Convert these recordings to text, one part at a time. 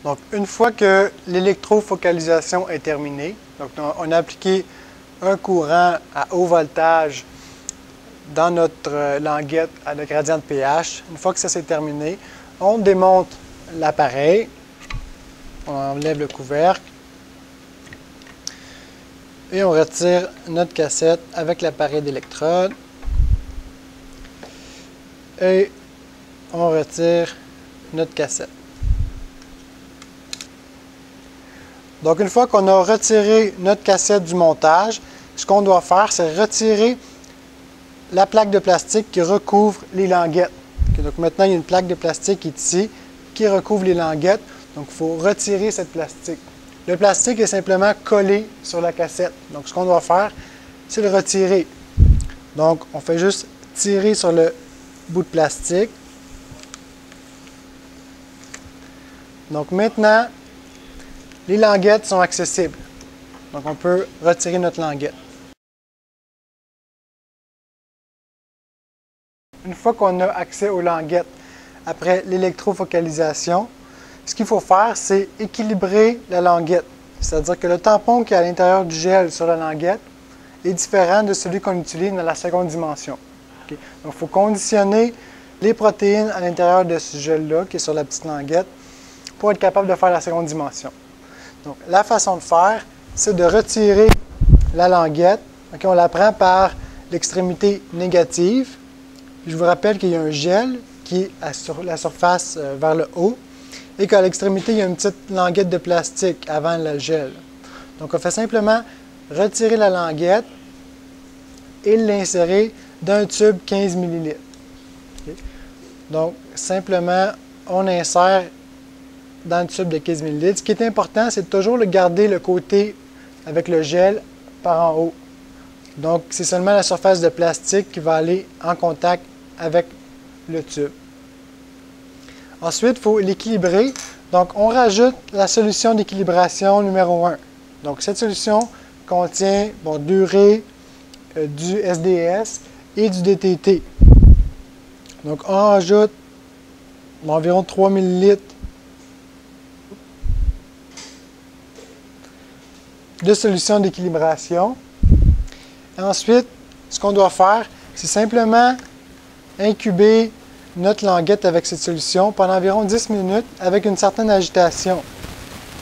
Donc, une fois que l'électrofocalisation est terminée, donc on a appliqué un courant à haut voltage dans notre languette à le gradient de pH. Une fois que ça s'est terminé, on démonte l'appareil, on enlève le couvercle et on retire notre cassette avec l'appareil d'électrode et on retire notre cassette. Donc, une fois qu'on a retiré notre cassette du montage, ce qu'on doit faire, c'est retirer la plaque de plastique qui recouvre les languettes. Donc, maintenant, il y a une plaque de plastique qui est ici, qui recouvre les languettes. Donc, il faut retirer cette plastique. Le plastique est simplement collé sur la cassette. Donc, ce qu'on doit faire, c'est le retirer. Donc, on fait juste tirer sur le bout de plastique. Donc, maintenant, les languettes sont accessibles. Donc, on peut retirer notre languette. Une fois qu'on a accès aux languettes après l'électrofocalisation, ce qu'il faut faire, c'est équilibrer la languette. C'est-à-dire que le tampon qui est à l'intérieur du gel sur la languette est différent de celui qu'on utilise dans la seconde dimension. Okay? Donc, il faut conditionner les protéines à l'intérieur de ce gel-là, qui est sur la petite languette, pour être capable de faire la seconde dimension. Donc, la façon de faire, c'est de retirer la languette. Okay? On la prend par l'extrémité négative. Je vous rappelle qu'il y a un gel qui est sur la surface vers le haut et qu'à l'extrémité, il y a une petite languette de plastique avant le gel. Donc, on fait simplement retirer la languette et l'insérer dans un tube 15 ml. Okay? Donc, simplement, on insère dans le tube de 15 ml. Ce qui est important, c'est de toujours garder le côté avec le gel par en haut. Donc, c'est seulement la surface de plastique qui va aller en contact avec le tube. Ensuite, il faut l'équilibrer. Donc, on rajoute la solution d'équilibration numéro 1. Donc, cette solution contient durée du SDS et du DTT. Donc, on rajoute environ 3 ml de solution d'équilibration. Ensuite, ce qu'on doit faire, c'est simplement incuber notre languette avec cette solution pendant environ 10 minutes avec une certaine agitation.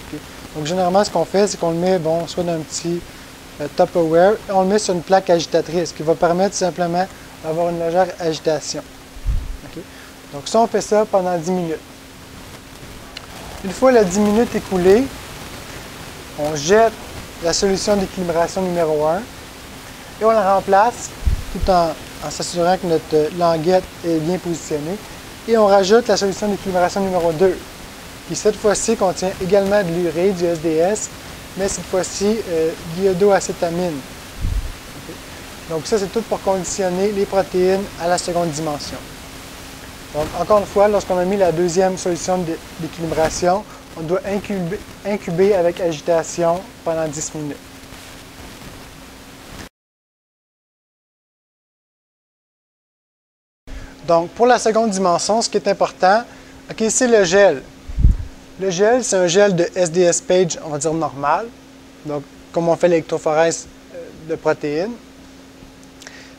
Okay. Donc, généralement, ce qu'on fait, c'est qu'on le met soit dans un petit Tupperware, et on le met sur une plaque agitatrice qui va permettre simplement d'avoir une légère agitation. Okay. Donc, ça, on fait ça pendant 10 minutes. Une fois les 10 minutes écoulées, on jette la solution d'équilibration numéro 1 et on la remplace tout en s'assurant que notre languette est bien positionnée. Et on rajoute la solution d'équilibration numéro 2, qui cette fois-ci contient également de l'urée, du SDS, mais cette fois-ci d'iodoacétamine. Okay. Donc ça, c'est tout pour conditionner les protéines à la seconde dimension. Donc encore une fois, lorsqu'on a mis la deuxième solution d'équilibration, on doit incuber avec agitation pendant 10 minutes. Donc, pour la seconde dimension, ce qui est important, c'est le gel. Le gel, c'est un gel de SDS Page, on va dire normal. Donc, comme on fait l'électrophorèse de protéines.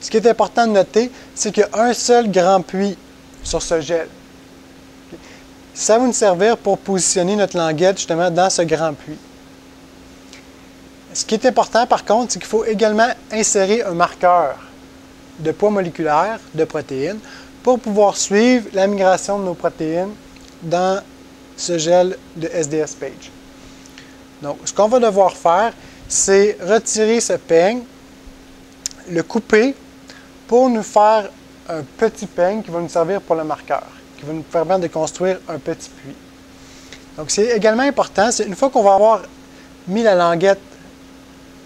Ce qui est important de noter, c'est qu'il y a un seul grand puits sur ce gel. Ça va nous servir pour positionner notre languette justement dans ce grand puits. Ce qui est important, par contre, c'est qu'il faut également insérer un marqueur de poids moléculaire de protéines pour pouvoir suivre la migration de nos protéines dans ce gel de SDS Page. Donc, ce qu'on va devoir faire, c'est retirer ce peigne, le couper pour nous faire un petit peigne qui va nous servir pour le marqueur, qui va nous permettre de construire un petit puits. Donc, c'est également important, c'est une fois qu'on va avoir mis la languette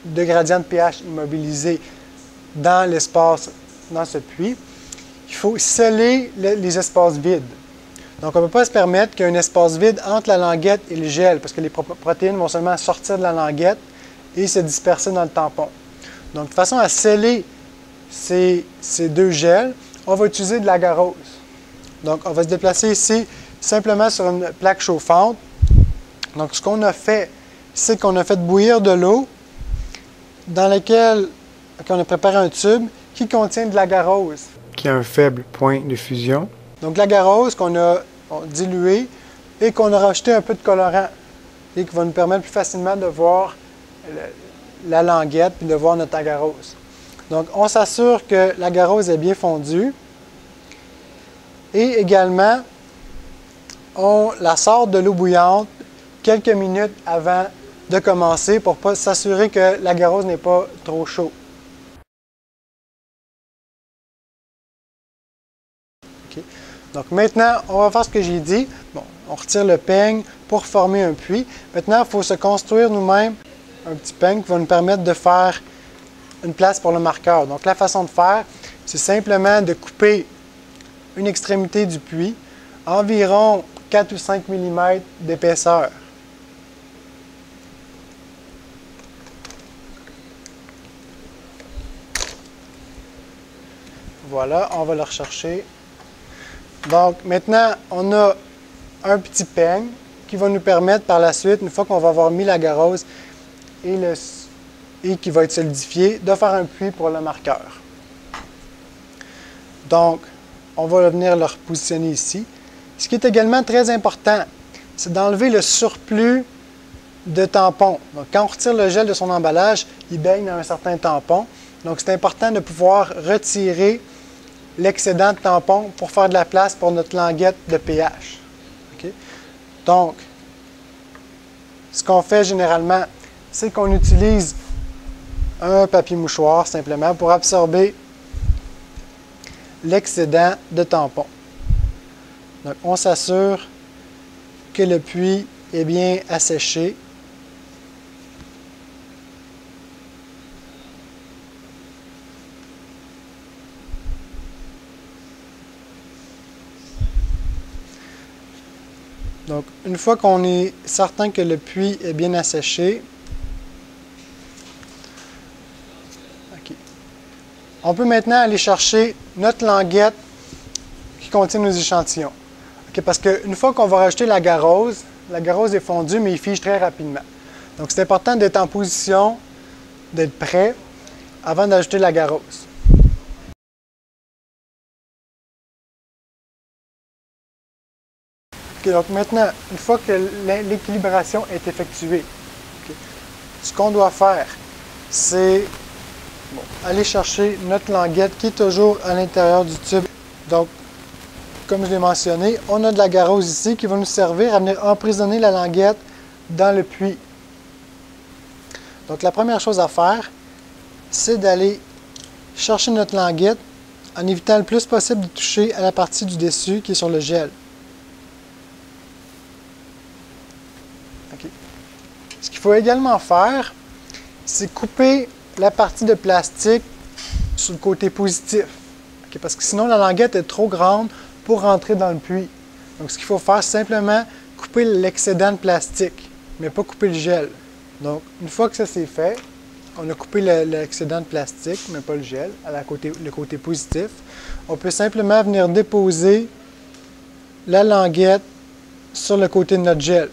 de gradient de pH immobilisé dans l'espace, dans ce puits, il faut sceller les espaces vides. Donc, on ne peut pas se permettre qu'il y ait un espace vide entre la languette et le gel, parce que les protéines vont seulement sortir de la languette et se disperser dans le tampon. Donc, de façon à sceller ces deux gels, on va utiliser de l'agarose. Donc, on va se déplacer ici simplement sur une plaque chauffante Donc, ce qu'on a fait, c'est qu'on a fait bouillir de l'eau dans laquelle on a préparé un tube qui contient de l'agarose, qui a un faible point de fusion. Donc, l'agarose qu'on a dilué et qu'on a rajouté un peu de colorant et qui va nous permettre plus facilement de voir la languette et de voir notre agarose. Donc, on s'assure que l'agarose est bien fondue et également, on la sort de l'eau bouillante quelques minutes avant de commencer pour s'assurer que l'agarose n'est pas trop chaud. Okay. Donc maintenant, on va faire ce que j'ai dit. Bon, on retire le peigne pour former un puits. Maintenant, il faut se construire nous-mêmes un petit peigne qui va nous permettre de faire une place pour le marqueur. Donc la façon de faire, c'est simplement de couper une extrémité du puits, environ 4 ou 5 mm d'épaisseur. Voilà, on va le rechercher. Donc maintenant, on a un petit peigne qui va nous permettre par la suite, une fois qu'on va avoir mis l'agarose et qui va être solidifié, de faire un puits pour le marqueur. Donc, on va venir le repositionner ici. Ce qui est également très important, c'est d'enlever le surplus de tampons. Donc, quand on retire le gel de son emballage, il baigne dans un certain tampon. Donc, c'est important de pouvoir retirer l'excédent de tampons pour faire de la place pour notre languette de pH. Okay? Donc, ce qu'on fait généralement, c'est qu'on utilise un papier mouchoir simplement pour absorber l'excédent de tampons. Donc, on s'assure que le puits est bien asséché. Donc, une fois qu'on est certain que le puits est bien asséché, on peut maintenant aller chercher notre languette qui contient nos échantillons. Okay, parce qu'une fois qu'on va rajouter l'agarose est fondue, mais il fige très rapidement. Donc, c'est important d'être en position, d'être prêt avant d'ajouter l'agarose. Okay, donc maintenant, une fois que l'équilibration est effectuée, ce qu'on doit faire, c'est aller chercher notre languette qui est toujours à l'intérieur du tube. Donc, comme je l'ai mentionné, on a de l'agarose ici qui va nous servir à venir emprisonner la languette dans le puits. Donc, la première chose à faire, c'est d'aller chercher notre languette en évitant le plus possible de toucher à la partie du dessus qui est sur le gel. Okay. Ce qu'il faut également faire, c'est couper la partie de plastique sur le côté positif. Okay, parce que sinon, la languette est trop grande pour rentrer dans le puits. Donc, ce qu'il faut faire, c'est simplement couper l'excédent de plastique, mais pas couper le gel. Donc, une fois que ça c'est fait, on a coupé l'excédent de plastique, mais pas le gel, le côté positif. On peut simplement venir déposer la languette sur le côté de notre gel.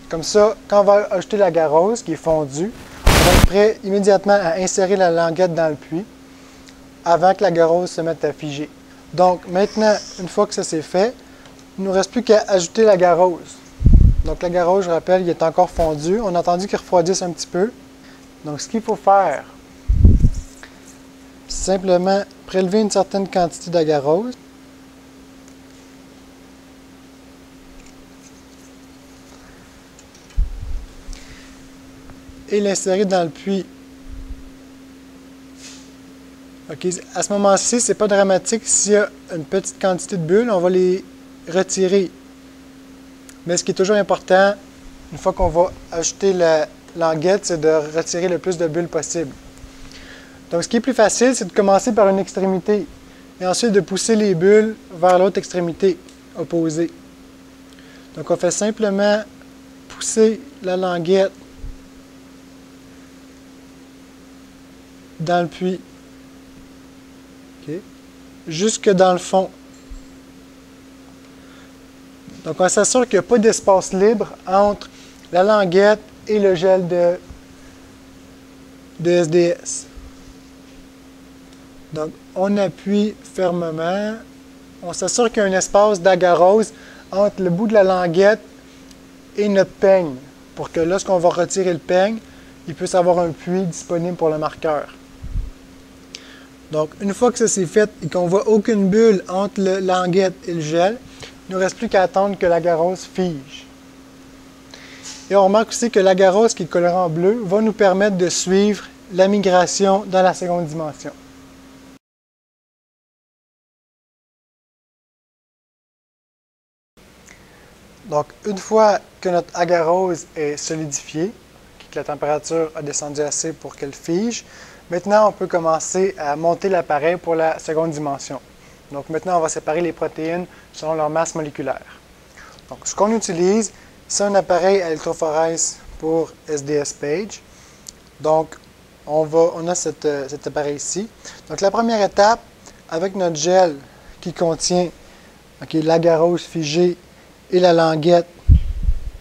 Comme ça, quand on va ajouter l'agarose qui est fondue, on va être prêt immédiatement à insérer la languette dans le puits avant que l'agarose se mette à figer. Donc maintenant, une fois que ça c'est fait, il ne nous reste plus qu'à ajouter l'agarose. Donc l'agarose, je rappelle, il est encore fondu. On a attendu qu'il refroidisse un petit peu. Donc ce qu'il faut faire, c'est simplement prélever une certaine quantité d'agarose. Et l'insérer dans le puits. Okay. À ce moment-ci, ce n'est pas dramatique s'il y a une petite quantité de bulles, on va les retirer. Mais ce qui est toujours important, une fois qu'on va ajouter la languette, c'est de retirer le plus de bulles possible. Donc ce qui est plus facile, c'est de commencer par une extrémité et ensuite de pousser les bulles vers l'autre extrémité opposée. Donc on fait simplement pousser la languette dans le puits. Okay. Jusque dans le fond. Donc, on s'assure qu'il n'y a pas d'espace libre entre la languette et le gel de SDS. Donc, on appuie fermement. On s'assure qu'il y a un espace d'agarose entre le bout de la languette et notre peigne, pour que lorsqu'on va retirer le peigne, il puisse avoir un puits disponible pour le marqueur. Donc, une fois que ça c'est fait et qu'on ne voit aucune bulle entre la languette et le gel, il ne nous reste plus qu'à attendre que l'agarose fige. Et on remarque aussi que l'agarose, qui est coloré en bleu, va nous permettre de suivre la migration dans la seconde dimension. Donc, une fois que notre agarose est solidifiée, que la température a descendu assez pour qu'elle fige, maintenant on peut commencer à monter l'appareil pour la seconde dimension. Donc maintenant on va séparer les protéines selon leur masse moléculaire. Donc ce qu'on utilise, c'est un appareil à électrophorèse pour SDS Page. Donc on a cet appareil ici. Donc la première étape, avec notre gel qui contient l'agarose figée et la languette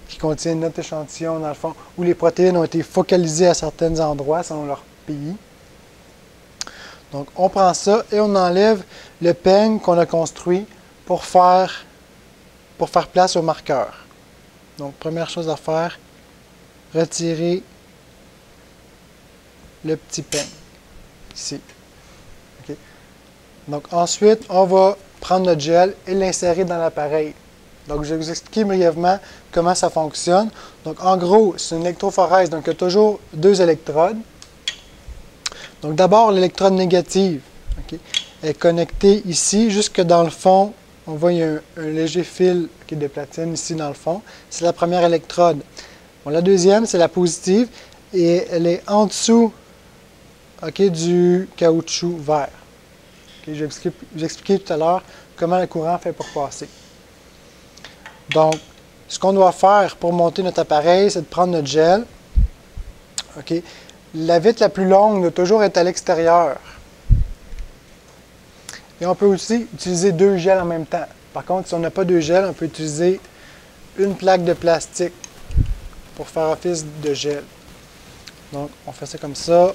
qui contient notre échantillon, dans le fond, où les protéines ont été focalisées à certains endroits selon leur pays. Donc, on prend ça et on enlève le peigne qu'on a construit pour faire place au marqueur. Donc, première chose à faire, retirer le petit peigne, ici. Okay. Donc, ensuite, on va prendre notre gel et l'insérer dans l'appareil. Donc, je vais vous expliquer brièvement comment ça fonctionne. Donc, en gros, c'est une électrophorèse. Donc, il y a toujours deux électrodes. Donc, d'abord, l'électrode négative est connectée ici, jusque dans le fond. On voit il y a un léger fil de platine ici dans le fond. C'est la première électrode. Bon, la deuxième, c'est la positive. Et elle est en dessous du caoutchouc vert. Je vais vous expliquer tout à l'heure comment le courant fait pour passer. Donc, ce qu'on doit faire pour monter notre appareil, c'est de prendre notre gel. La vitre la plus longue doit toujours être à l'extérieur. Et on peut aussi utiliser deux gels en même temps. Par contre, si on n'a pas deux gels, on peut utiliser une plaque de plastique pour faire office de gel. Donc, on fait ça comme ça.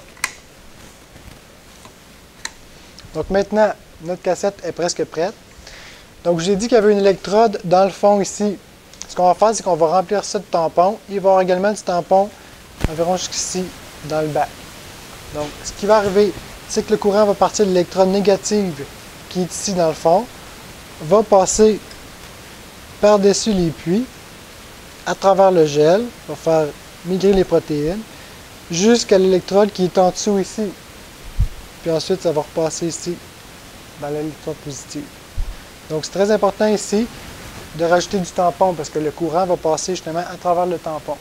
Donc maintenant, notre cassette est presque prête. Donc, je vous ai dit qu'il y avait une électrode dans le fond ici. Ce qu'on va faire, c'est qu'on va remplir ça de tampons. Il va y avoir également du tampon environ jusqu'ici, dans le bac. Donc, ce qui va arriver, c'est que le courant va partir de l'électrode négative qui est ici dans le fond, va passer par-dessus les puits, à travers le gel, va faire migrer les protéines, jusqu'à l'électrode qui est en dessous ici. Puis ensuite, ça va repasser ici, dans l'électrode positive. Donc, c'est très important ici de rajouter du tampon parce que le courant va passer justement à travers le tampon.